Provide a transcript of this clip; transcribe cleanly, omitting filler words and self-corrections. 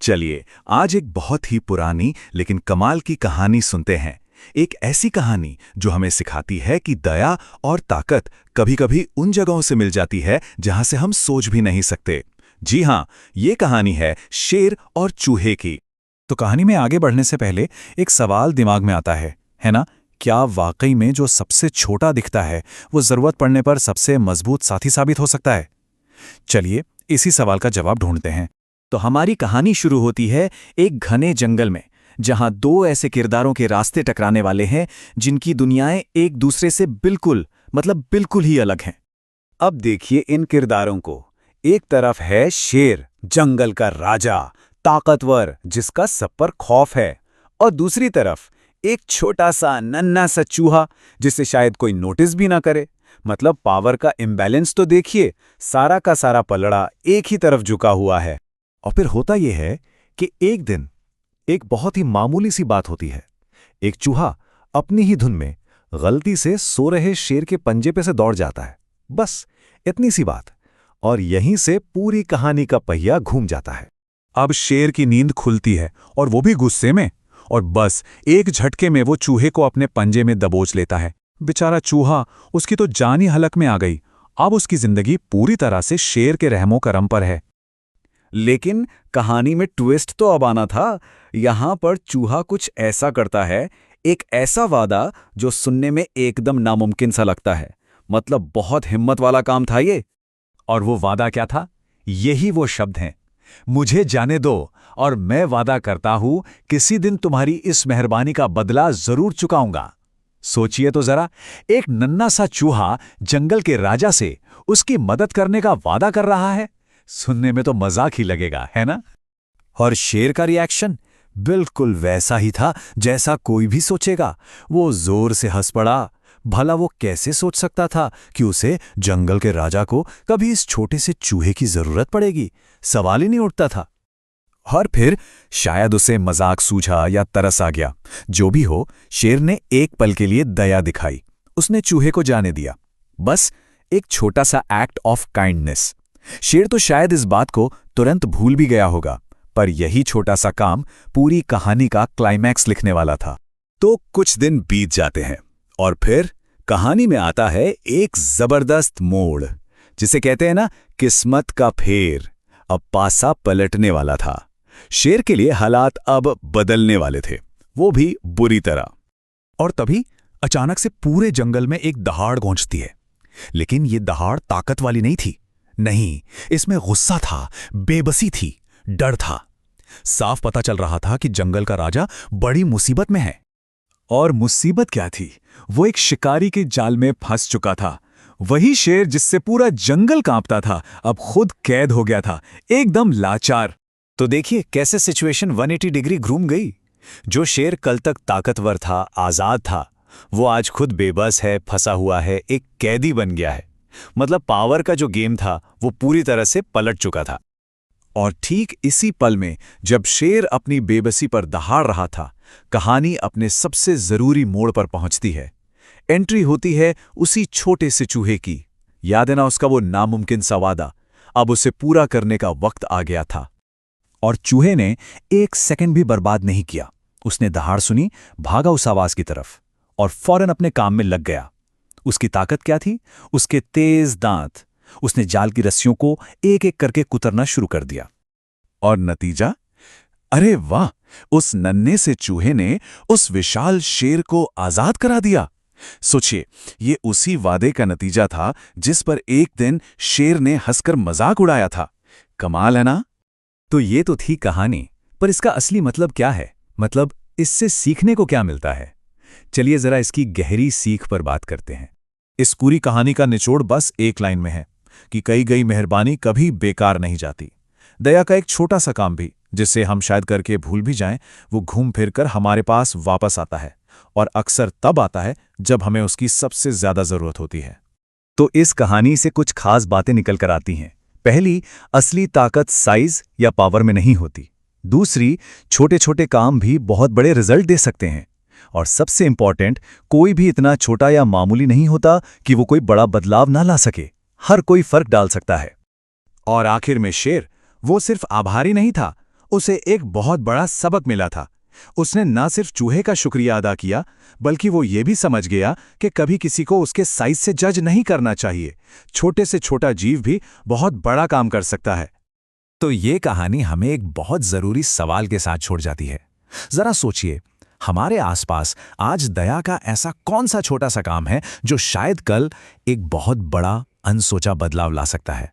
चलिए आज एक बहुत ही पुरानी लेकिन कमाल की कहानी सुनते हैं। एक ऐसी कहानी जो हमें सिखाती है कि दया और ताकत कभी-कभी उन जगहों से मिल जाती है जहां से हम सोच भी नहीं सकते। जी हां, ये कहानी है शेर और चूहे की। तो कहानी में आगे बढ़ने से पहले एक सवाल दिमाग में आता है ना? क्या वाकई में जो सबसे छोटा दिखता है वो जरूरत पड़ने पर सबसे मजबूत साथी साबित हो सकता है? चलिए इसी सवाल का जवाब ढूंढते हैं। तो हमारी कहानी शुरू होती है एक घने जंगल में, जहां दो ऐसे किरदारों के रास्ते टकराने वाले हैं जिनकी दुनियाएं एक दूसरे से बिल्कुल ही अलग हैं। अब देखिए इन किरदारों को। एक तरफ है शेर, जंगल का राजा, ताकतवर, जिसका सब पर खौफ है, और दूसरी तरफ एक छोटा सा नन्हा सा चूहा जिसे शायद कोई नोटिस भी ना करे। मतलब पावर का इम्बैलेंस तो देखिए, सारा का सारा पलड़ा एक ही तरफ झुका हुआ है। और फिर होता यह है कि एक दिन एक बहुत ही मामूली सी बात होती है। एक चूहा अपनी ही धुन में गलती से सो रहे शेर के पंजे पे से दौड़ जाता है। बस इतनी सी बात, और यहीं से पूरी कहानी का पहिया घूम जाता है। अब शेर की नींद खुलती है, और वो भी गुस्से में, और बस एक झटके में वो चूहे को अपने पंजे में दबोच लेता है। बेचारा चूहा, उसकी तो जान ही हलक में आ गई। अब उसकी जिंदगी पूरी तरह से शेर के रहमो करम पर है। लेकिन कहानी में ट्विस्ट तो अब आना था। यहां पर चूहा कुछ ऐसा करता है, एक ऐसा वादा जो सुनने में एकदम नामुमकिन सा लगता है। मतलब बहुत हिम्मत वाला काम था ये। और वो वादा क्या था? यही वो शब्द हैं, मुझे जाने दो और मैं वादा करता हूं किसी दिन तुम्हारी इस मेहरबानी का बदला जरूर चुकाऊंगा। सोचिए तो जरा, एक नन्हा सा चूहा जंगल के राजा से उसकी मदद करने का वादा कर रहा है। सुनने में तो मजाक ही लगेगा, है ना? और शेर का रिएक्शन बिल्कुल वैसा ही था जैसा कोई भी सोचेगा। वो जोर से हंस पड़ा। भला वो कैसे सोच सकता था कि उसे जंगल के राजा को कभी इस छोटे से चूहे की जरूरत पड़ेगी? सवाल ही नहीं उठता था। और फिर शायद उसे मजाक सूझा या तरस आ गया। जो भी हो, शेर ने एक पल के लिए दया दिखाई। उसने चूहे को जाने दिया। बस एक छोटा सा एक्ट ऑफ काइंडनेस। शेर तो शायद इस बात को तुरंत भूल भी गया होगा, पर यही छोटा सा काम पूरी कहानी का क्लाइमैक्स लिखने वाला था। तो कुछ दिन बीत जाते हैं, और फिर कहानी में आता है एक जबरदस्त मोड़, जिसे कहते हैं ना, किस्मत का फेर। अब पासा पलटने वाला था। शेर के लिए हालात अब बदलने वाले थे, वो भी बुरी तरह। और तभी अचानक से पूरे जंगल में एक दहाड़ गूंजती है। लेकिन ये दहाड़ ताकत वाली नहीं थी। नहीं, इसमें गुस्सा था, बेबसी थी, डर था। साफ पता चल रहा था कि जंगल का राजा बड़ी मुसीबत में है। और मुसीबत क्या थी? वो एक शिकारी के जाल में फंस चुका था। वही शेर जिससे पूरा जंगल कांपता था, अब खुद कैद हो गया था, एकदम लाचार। तो देखिए कैसे सिचुएशन 180 डिग्री घूम गई। जो शेर कल तक ताकतवर था, आजाद था, वो आज खुद बेबस है, फंसा हुआ है, एक कैदी बन गया है। मतलब पावर का जो गेम था वो पूरी तरह से पलट चुका था। और ठीक इसी पल में जब शेर अपनी बेबसी पर दहाड़ रहा था, कहानी अपने सबसे जरूरी मोड़ पर पहुंचती है। एंट्री होती है उसी छोटे से चूहे की। याद है ना उसका वो नामुमकिन सा वादा? अब उसे पूरा करने का वक्त आ गया था। और चूहे ने एक सेकंड भी बर्बाद नहीं किया। उसने दहाड़ सुनी, भागा उस आवाज की तरफ और फौरन अपने काम में लग गया। उसकी ताकत क्या थी? उसके तेज दांत। उसने जाल की रस्सियों को एक एक करके कुतरना शुरू कर दिया। और नतीजा? अरे वाह! उस नन्हे से चूहे ने उस विशाल शेर को आजाद करा दिया। सोचिए, ये उसी वादे का नतीजा था जिस पर एक दिन शेर ने हंसकर मजाक उड़ाया था। कमाल है ना? तो ये तो थी कहानी, पर इसका असली मतलब क्या है? मतलब इससे सीखने को क्या मिलता है? चलिए जरा इसकी गहरी सीख पर बात करते हैं। इस पूरी कहानी का निचोड़ बस एक लाइन में है कि कई गई मेहरबानी कभी बेकार नहीं जाती। दया का एक छोटा सा काम भी, जिसे हम शायद करके भूल भी जाएं, वो घूम फिर कर हमारे पास वापस आता है, और अक्सर तब आता है जब हमें उसकी सबसे ज्यादा जरूरत होती है। तो इस कहानी से कुछ खास बातें निकल कर आती हैं। पहली, असली ताकत साइज या पावर में नहीं होती। दूसरी, छोटे छोटे काम भी बहुत बड़े रिजल्ट दे सकते हैं। और सबसे इंपॉर्टेंट, कोई भी इतना छोटा या मामूली नहीं होता कि वो कोई बड़ा बदलाव ना ला सके। हर कोई फर्क डाल सकता है। और आखिर में शेर, वो सिर्फ आभारी नहीं था, उसे एक बहुत बड़ा सबक मिला था। उसने न सिर्फ चूहे का शुक्रिया अदा किया, बल्कि वो ये भी समझ गया कि कभी किसी को उसके साइज से जज नहीं करना चाहिए। छोटे से छोटा जीव भी बहुत बड़ा काम कर सकता है। तो ये कहानी हमें एक बहुत जरूरी सवाल के साथ छोड़ जाती है। जरा सोचिए, हमारे आसपास आज दया का ऐसा कौन सा छोटा सा काम है जो शायद कल एक बहुत बड़ा अनसोचा बदलाव ला सकता है।